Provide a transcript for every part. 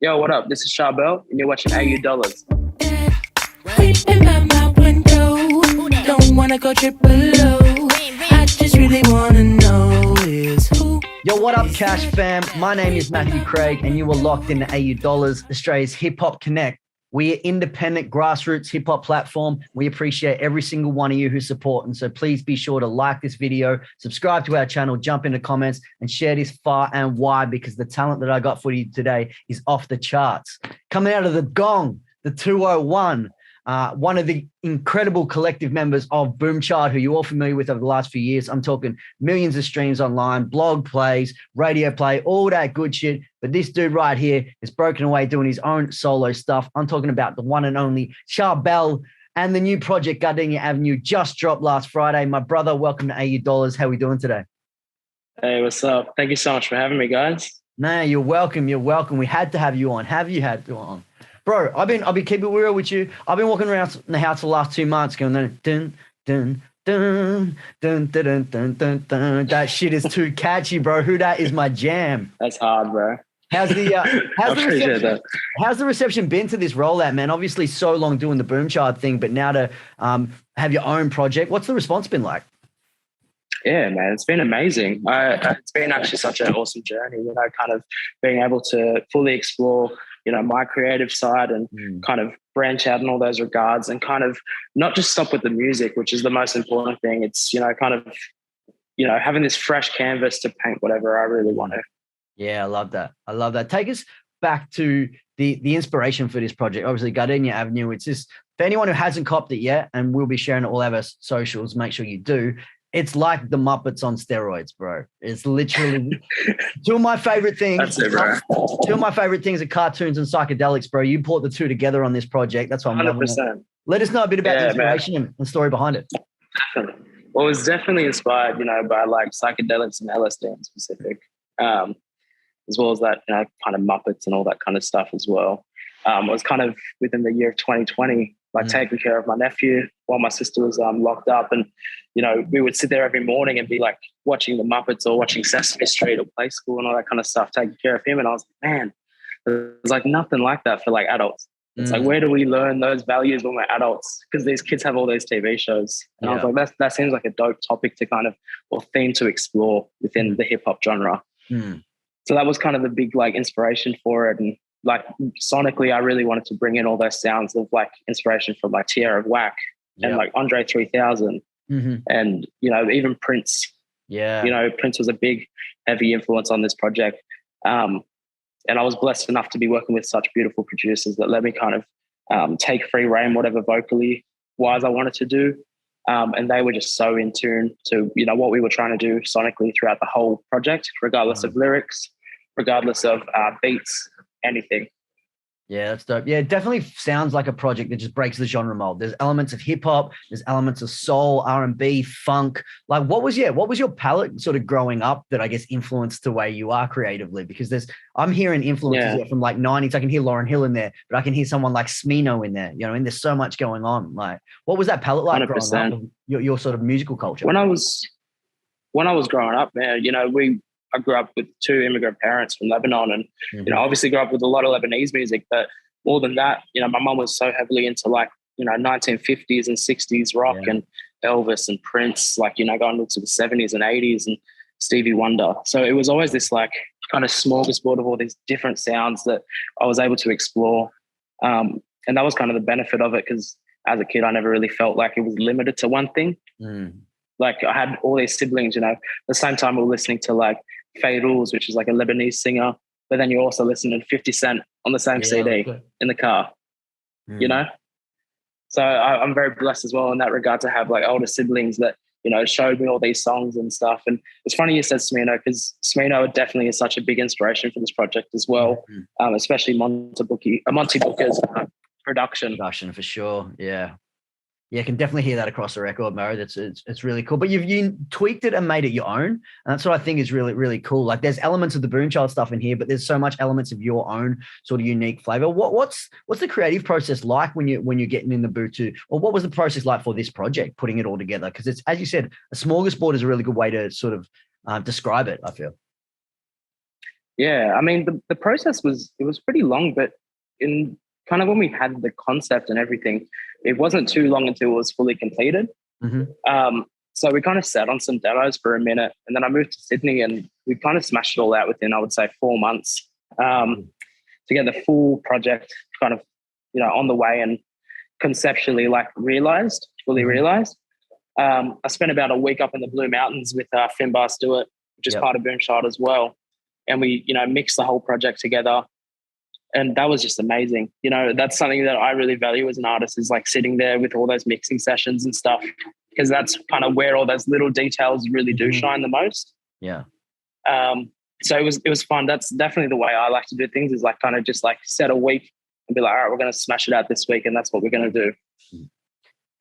Yo, what up? This is CHARBEL, and you're watching AUD. Creeping by my window, don't wanna go triple low. I just really wanna know is who. Yo, what up, Cash fam? My name is Matthew Craig, and you are locked into AUD, Australia's Hip Hop Connect. We are independent grassroots hip hop platform. We appreciate every single one of you who support. And so please be sure to like this video, subscribe to our channel, jump into comments, and share this far and wide, because the talent that I got for you today is off the charts. Coming out of the Gong, the 201, one of the incredible collective members of Boom Chart, who you're all familiar with over the last few years. I'm talking millions of streams online, blog plays, radio play, all that good shit. But this dude right here is broken away doing his own solo stuff. I'm talking about the one and only CHARBEL, and the new project Gardenia Avenue just dropped last Friday. My brother, welcome to AUD. How are we doing today? Hey, what's up? Thank you so much for having me, guys. No, you're welcome. You're welcome. We had to have you on. Have you had you on? Bro, I'll be keeping it real with you. I've been walking around the house for the last 2 months going dun dun dun dun dun dun dun dun dun. That shit is too catchy, bro. Who that is my jam. That's hard, bro. How's the appreciate that. How's the reception been to this rollout, man? Obviously, so long doing the Boom Chart thing, but now to have your own project. What's the response been like? Yeah, man, it's been amazing. It's been actually such an awesome journey, kind of being able to fully explore, my creative side and kind of branch out in all those regards, and kind of not just stop with the music, which is the most important thing. It's, kind of, having this fresh canvas to paint whatever I really want to. Yeah, I love that. I love that. Take us back to the inspiration for this project. Obviously, Gardenia Avenue. It's just, for anyone who hasn't copped it yet, and we'll be sharing it all over socials, make sure you do. It's like the Muppets on steroids, bro. It's literally two of my favorite things. That's it, bro. Two of my favorite things are cartoons and psychedelics, bro. You brought the two together on this project. That's why I'm 100%. loving it. Let us know a bit about the inspiration and story behind it. Definitely. Well, it was definitely inspired, by like psychedelics and LSD in specific, as well as that, kind of Muppets and all that kind of stuff as well. It was kind of within the year of 2020, taking care of my nephew while my sister was locked up. And, we would sit there every morning and be like watching the Muppets or watching Sesame Street or Play School and all that kind of stuff, taking care of him. And I was like, man, there's like nothing like that for like adults. It's like, where do we learn those values when we're adults? Because these kids have all these TV shows. And I was like, that seems like a dope topic to kind of, or theme to explore within the hip hop genre. So that was kind of the big like inspiration for it. And like sonically, I really wanted to bring in all those sounds of like inspiration from like Tierra Whack and like Andre 3000 and, even Prince. Yeah. Prince was a big, heavy influence on this project. And I was blessed enough to be working with such beautiful producers that let me kind of take free rein, whatever vocally wise I wanted to do. And they were just so in tune to, what we were trying to do sonically throughout the whole project, regardless of lyrics, regardless of beats, anything. Yeah, that's dope. Yeah, it definitely sounds like a project that just breaks the genre mold. There's elements of hip hop, there's elements of soul, R&B, funk. Like, what was your palette sort of growing up that I guess influenced the way you are creatively? Because I'm hearing influences from like 90s. I can hear Lauryn Hill in there, but I can hear someone like Smino in there. And there's so much going on. Like, what was that palette like 100%. growing up? Your sort of musical culture. When I was growing up, man, I grew up with two immigrant parents from Lebanon, and obviously grew up with a lot of Lebanese music. But more than that, my mum was so heavily into like 1950s and 60s rock and Elvis and Prince, like going into the 70s and 80s and Stevie Wonder. So it was always this like kind of smorgasbord of all these different sounds that I was able to explore, and that was kind of the benefit of it, because as a kid, I never really felt like it was limited to one thing. Like I had all these siblings, at the same time we were listening to like Fairuz, which is like a Lebanese singer, but then you're also listening to 50 Cent on the same CD in the car, So I'm very blessed as well in that regard to have like older siblings that, showed me all these songs and stuff. And it's funny you said Smino, because Smino definitely is such a big inspiration for this project as well, especially Monty Booker's production. Production for sure, yeah. Yeah, I can definitely hear that across the record, Murray. It's really cool. But you tweaked it and made it your own. And that's what I think is really, really cool. Like there's elements of the Boomchild stuff in here, but there's so much elements of your own sort of unique flavor. What's the creative process like when you're getting in the booth to, or what was the process like for this project, putting it all together? Because it's, as you said, a smorgasbord is a really good way to sort of describe it, I feel. Yeah, I mean, the process was pretty long, but in kind of when we had the concept and everything, it wasn't too long until it was fully completed. Mm-hmm. So we kind of sat on some demos for a minute, and then I moved to Sydney, and we kind of smashed it all out within, I would say, 4 months to get the full project kind of, on the way and conceptually fully realized. I spent about a week up in the Blue Mountains with Finbar Stewart, which is part of Boomshot as well. And we, mixed the whole project together. And that was just amazing. That's something that I really value as an artist, is like sitting there with all those mixing sessions and stuff, because that's kind of where all those little details really do shine the most. Yeah. So it was fun. That's definitely the way I like to do things, is like kind of just like set a week and be like, all right, we're going to smash it out this week. And that's what we're going to do.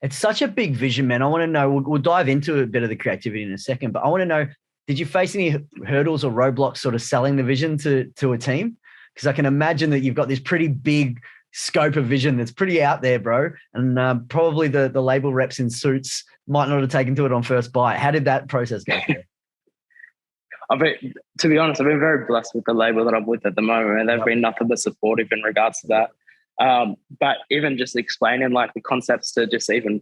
It's such a big vision, man. I want to know, we'll dive into a bit of the creativity in a second, but I want to know, did you face any hurdles or roadblocks sort of selling the vision to a team? Because I can imagine that you've got this pretty big scope of vision that's pretty out there, bro. And probably the label reps in suits might not have taken to it on first bite. How did that process go? To be honest, I've been very blessed with the label that I'm with at the moment, and they've been nothing but supportive in regards to that. But even just explaining like the concepts to just even,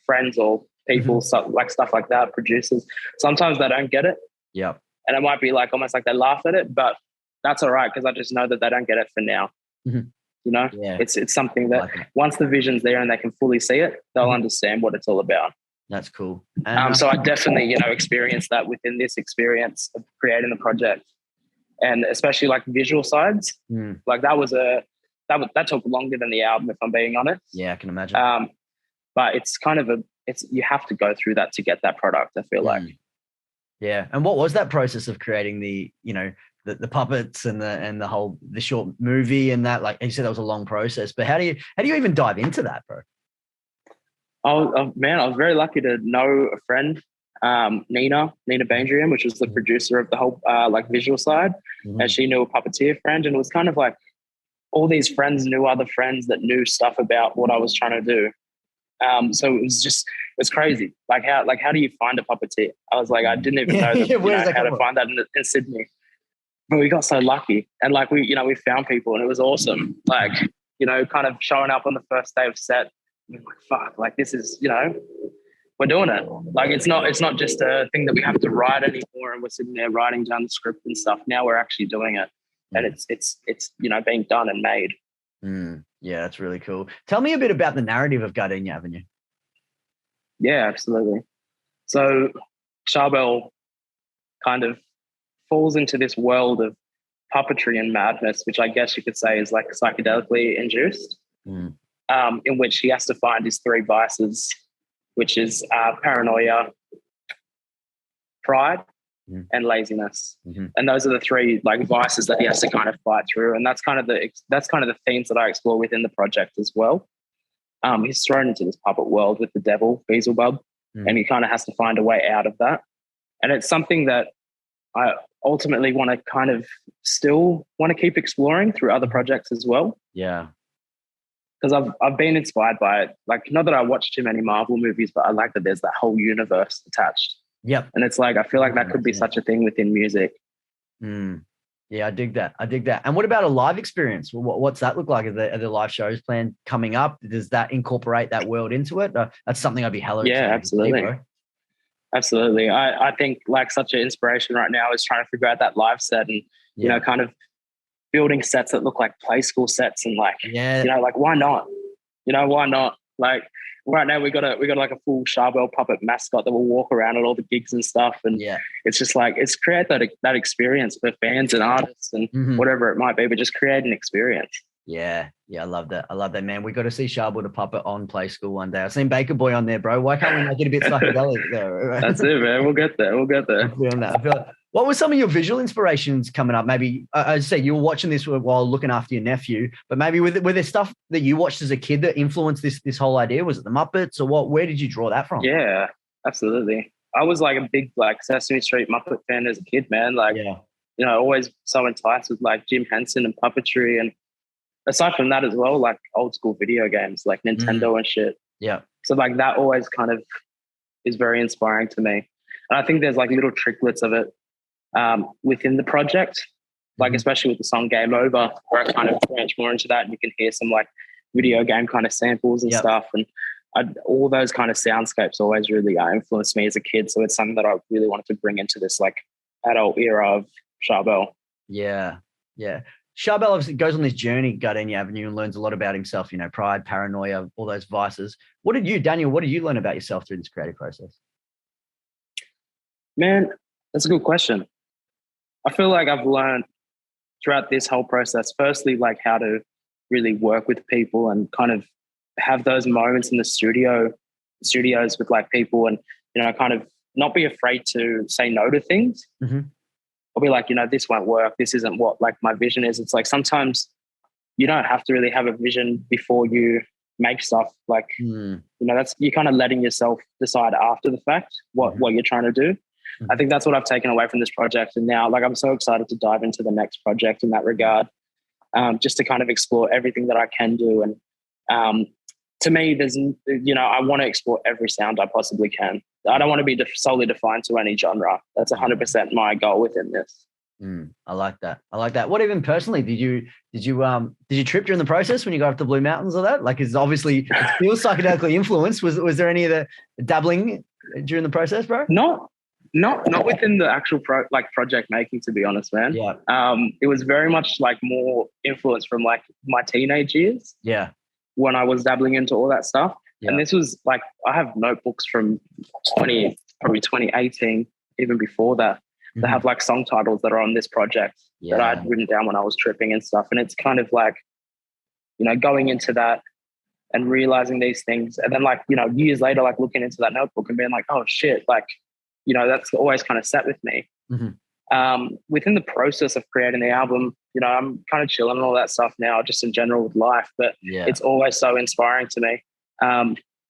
friends or people, stuff like that, producers, sometimes they don't get it. Yeah. And it might be like almost like they laugh at it, but that's all right, because I just know that they don't get it for now. It's something that once the vision's there and they can fully see it, they'll understand what it's all about. That's cool. So I definitely, experienced that within this experience of creating the project, and especially like visual sides. Like that took longer than the album, if I'm being honest. Yeah, I can imagine. But it's kind of you have to go through that to get that product, I feel like. Yeah. And what was that process of creating the puppets and the short movie and that? Like you said, that was a long process, but how do you even dive into that, bro? Oh man, I was very lucky to know a friend, Nina Bandrian, which was the producer of the whole visual side, and she knew a puppeteer friend, and it was kind of like all these friends knew other friends that knew stuff about what I was trying to do. So it's crazy. Like how do you find a puppeteer? I was like, I didn't even know, how to find that in Sydney. But we got so lucky, and like we found people, and it was awesome. Like, kind of showing up on the first day of set, like, fuck, like this is, we're doing it. Like it's not just a thing that we have to write anymore, and we're sitting there writing down the script and stuff. Now we're actually doing it, and it's being done and made. Yeah, that's really cool. Tell me a bit about the narrative of Gardenia Avenue. Yeah, absolutely. So CHARBEL kind of falls into this world of puppetry and madness, which I guess you could say is like psychedelically induced, in which he has to find his three vices, which is paranoia, pride, and laziness. And those are the three like vices that he has to kind of fight through. And that's kind of the themes that I explore within the project as well. He's thrown into this puppet world with the devil, Beelzebub, and he kind of has to find a way out of that. And it's something that I ultimately want to kind of still want to keep exploring through other projects as well. Yeah. Because I've been inspired by it. Like, not that I watch too many Marvel movies, but I like that there's that whole universe attached. Yep. And it's like, I feel like that could be such a thing within music. Yeah, I dig that. And what about a live experience? What's that look like? Are there live shows planned coming up? Does that incorporate that world into it? That's something I'd be hella Yeah, absolutely. bro. Absolutely. I think like such an inspiration right now is trying to figure out that live set and, kind of building sets that look like play school sets and like, like why not? Why not? Like right now we got like a full CHARBEL puppet mascot that will walk around at all the gigs and stuff. And it's just like, it's create that experience for fans and artists and whatever it might be, but just create an experience. Yeah, I love that, man. We got to see CHARBEL the puppet on Play School one day. I've seen Baker Boy on there, bro. Why can't we make it a bit psychedelic there? That's it, man. We'll get there. I feel like, what were some of your visual inspirations coming up? Maybe, as I say, you were watching this while looking after your nephew, but maybe were there stuff that you watched as a kid that influenced this whole idea? Was it the Muppets or what? Where did you draw that from? Yeah, absolutely. I was like a big like Sesame Street Muppet fan as a kid, man. Like, always so enticed with like Jim Henson and puppetry, and aside from that as well, like old school video games like Nintendo and shit. Yeah. So like that always kind of is very inspiring to me. And I think there's like little tricklets of it within the project. like especially with the song Game Over, where I kind of branch more into that, and you can hear some like video game kind of samples and stuff. And all those kind of soundscapes always really influenced me as a kid. So it's something that I really wanted to bring into this like adult era of CHARBEL. Yeah. CHARBEL obviously goes on this journey, Gardenia Avenue, and learns a lot about himself, pride, paranoia, all those vices. What did you, Daniel, learn about yourself through this creative process? Man, that's a good question. I feel like I've learned throughout this whole process, firstly, like how to really work with people and kind of have those moments in the studios with like people, and kind of not be afraid to say no to things. I'll be like, this won't work, this isn't what like my vision is. It's like sometimes you don't have to really have a vision before you make stuff. Like that's, you're kind of letting yourself decide after the fact what you're trying to do. I think that's what I've taken away from this project, and now like I'm so excited to dive into the next project in that regard, just to kind of explore everything that I can do. And to me, there's, I want to explore every sound I possibly can. I don't want to be solely defined to any genre. That's 100% my goal within this. I like that. What even personally did you trip during the process when you got up the Blue Mountains or that? Like, it's obviously it feels psychedelically influenced. Was there any of the dabbling during the process, bro? Not within the actual project making, to be honest, man. Yeah. It was very much like more influence from like my teenage years. Yeah. When I was dabbling into all that stuff. Yeah. And this was like, I have notebooks from probably 2018, even before that, that have like song titles that are on this project that I'd written down when I was tripping and stuff. And it's kind of like, going into that and realizing these things. And then like, years later, like looking into that notebook and being like, oh shit, like, that's always kind of sat with me. Within the process of creating the album, I'm kind of chilling and all that stuff now, just in general with life. But it's always so inspiring to me,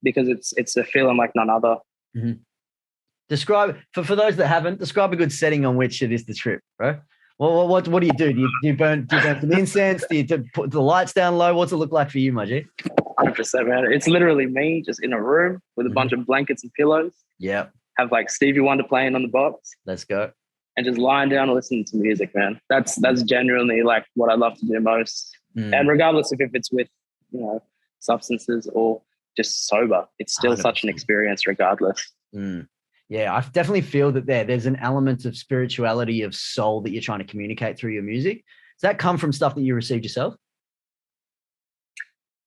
because it's a feeling like none other. Describe for those that haven't. Describe a good setting on which it is the trip, bro. Well, what do you do? Do you burn some incense? Do you put the lights down low? What's it look like for you, Mudgy? 100%, man. It's literally me just in a room with a bunch of blankets and pillows. Yeah. Have like Stevie Wonder playing on the box. Let's go. And just lying down and listening to music, man. That's genuinely like what I love to do most. And regardless of if it's with, substances or just sober, it's still 100%. Such an experience regardless. Yeah, I definitely feel that there's an element of spirituality, of soul that you're trying to communicate through your music. Does that come from stuff that you received yourself?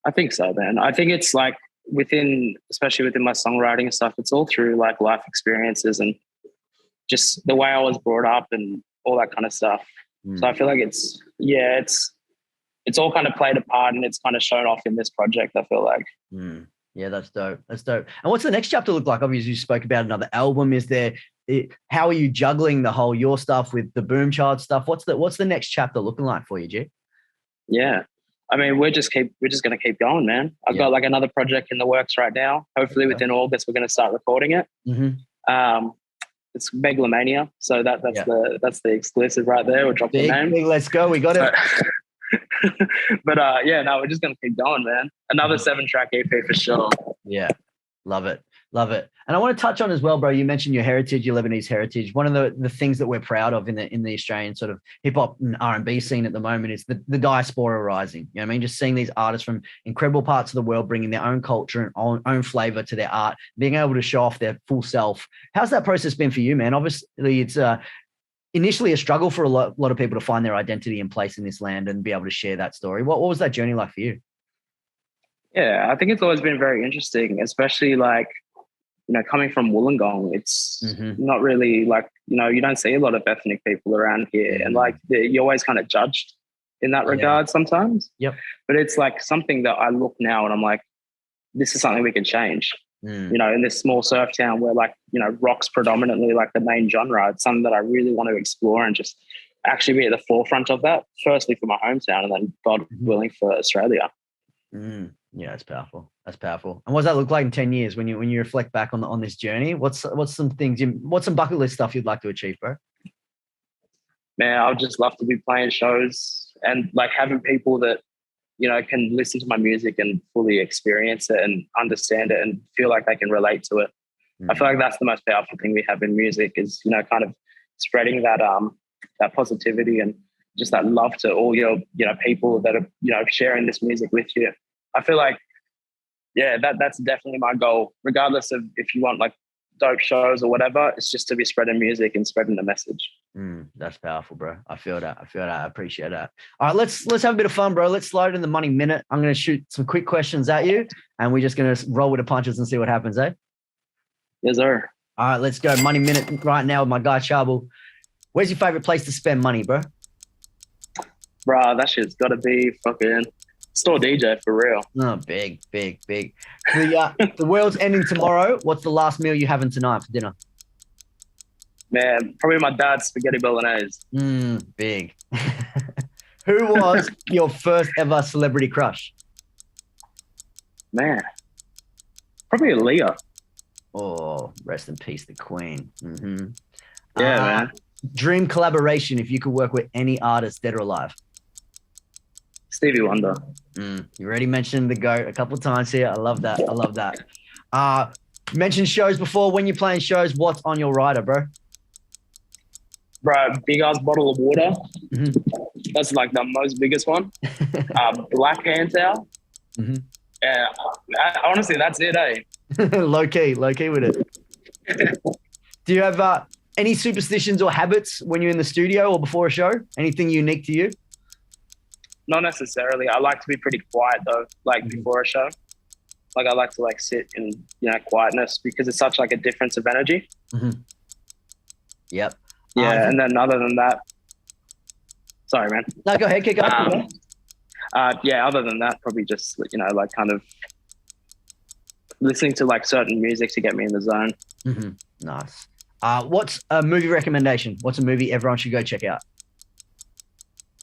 I think so, man. I think it's like especially within my songwriting and stuff, it's all through like life experiences and just the way I was brought up and all that kind of stuff. So I feel like it's all kind of played a part, and it's kind of shown off in this project, I feel like. Yeah, that's dope. And what's the next chapter look like? Obviously, you spoke about another album. How are you juggling the whole your stuff with the Boom Child stuff? What's the next chapter looking like for you, G? Yeah. I mean, we're just going to keep going, man. I've got like another project in the works right now. Hopefully within August, we're going to start recording it. It's Megalomania. So that's the exclusive right there. We'll drop the name. Big, let's go. We got it. But we're just going to keep going, man. Another 7-track EP for sure. Yeah. Love it. And I want to touch on as well, bro, you mentioned your heritage, your Lebanese heritage. One of the things that we're proud of in the Australian sort of hip hop and R&B scene at the moment is the diaspora rising. You know what I mean? Just seeing these artists from incredible parts of the world bringing their own culture and own flavor to their art, being able to show off their full self. How's that process been for you, man? Obviously, it's initially a struggle for a lot of people to find their identity and place in this land and be able to share that story. What was that journey like for you? Yeah, I think it's always been very interesting, especially like, coming from Wollongong, it's not really like, you don't see a lot of ethnic people around here. And like, you're always kind of judged in that regard sometimes. Yep. But it's like something that I look now and I'm like, this is something we can change. In this small surf town where like, rock's predominantly like the main genre. It's something that I really want to explore and just actually be at the forefront of that, firstly for my hometown and then God willing for Australia. Yeah, it's powerful. That's powerful. And what does that look like in 10 years when you reflect back on this journey? What's some bucket list stuff you'd like to achieve, bro? Man, I would just love to be playing shows and like having people that, can listen to my music and fully experience it and understand it and feel like they can relate to it. I feel like that's the most powerful thing we have in music is, kind of spreading that positivity and just that love to all your, people that are, sharing this music with you. I feel like, yeah, that's definitely my goal, regardless of if you want like dope shows or whatever. It's just to be spreading music and spreading the message. That's powerful, bro. I feel that. I appreciate that. All right, let's have a bit of fun, bro. Let's slide in the money minute. I'm going to shoot some quick questions at you, and we're just going to roll with the punches and see what happens, eh? Yes, sir. All right, let's go. Money minute right now with my guy CHARBEL. Where's your favorite place to spend money, bro? Bro, that shit's got to be fucking store DJ for real. Oh, big. The world's ending tomorrow. What's the last meal you having tonight for dinner? Man, probably my dad's spaghetti bolognese. Big. Who was your first ever celebrity crush? Man, probably Leah. Oh, rest in peace, the queen. Yeah, man. Dream collaboration if you could work with any artist, dead or alive? Stevie Wonder. You already mentioned the GOAT a couple of times here. I love that. You mentioned shows before. When you're playing shows, what's on your rider, bro? Bro, big ass bottle of water. That's like the most biggest one. Black hand towel. Yeah, honestly, that's it, eh? low key with it. Do you have any superstitions or habits when you're in the studio or before a show? Anything unique to you? Not necessarily. I like to be pretty quiet though, like before a show. Like I like to like sit in, quietness because it's such like a difference of energy. Yep. Yeah, and then other than that, sorry, man. No, go ahead, kick up. Yeah, other than that, probably just, like kind of listening to like certain music to get me in the zone. Nice. What's a movie recommendation? What's a movie everyone should go check out?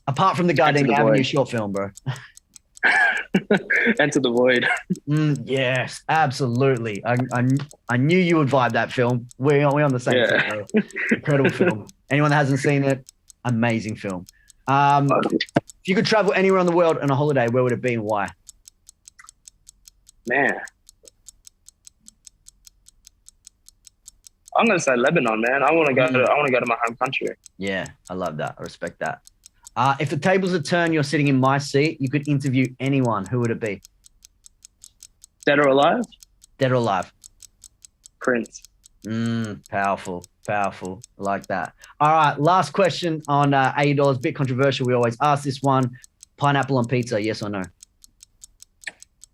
Apart from the Gardenia Ave short film, bro. Enter the Void. Yes, absolutely. I knew you would vibe that film. We're on the same thing, bro. Incredible film. Anyone that hasn't seen it, amazing film. If you could travel anywhere in the world on a holiday, where would it be and why? Man, I'm gonna say Lebanon, man. I want to go to my home country. Yeah, I love that. I respect that. If the tables are turned, you're sitting in my seat, you could interview anyone. Who would it be? Dead or alive? Dead or alive? Prince. Powerful. I like that. All right, last question on $80. Bit controversial. We always ask this one. Pineapple on pizza, yes or no?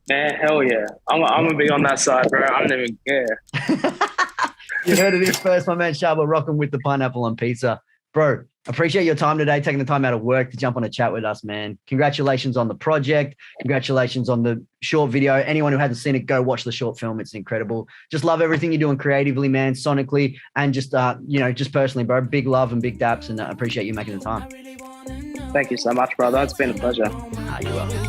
Man, hell yeah. I'm gonna be on that side, bro. I don't even care. You heard it here first, my man CHARBEL rocking with the pineapple on pizza. Bro, appreciate your time today, taking the time out of work to jump on a chat with us, man. Congratulations on the project. Congratulations on the short video. Anyone who hasn't seen it, go watch the short film. It's incredible. Just love everything you're doing creatively, man, sonically, and just, just personally, bro. Big love and big daps, and I appreciate you making the time. Thank you so much, brother. It's been a pleasure. You're welcome.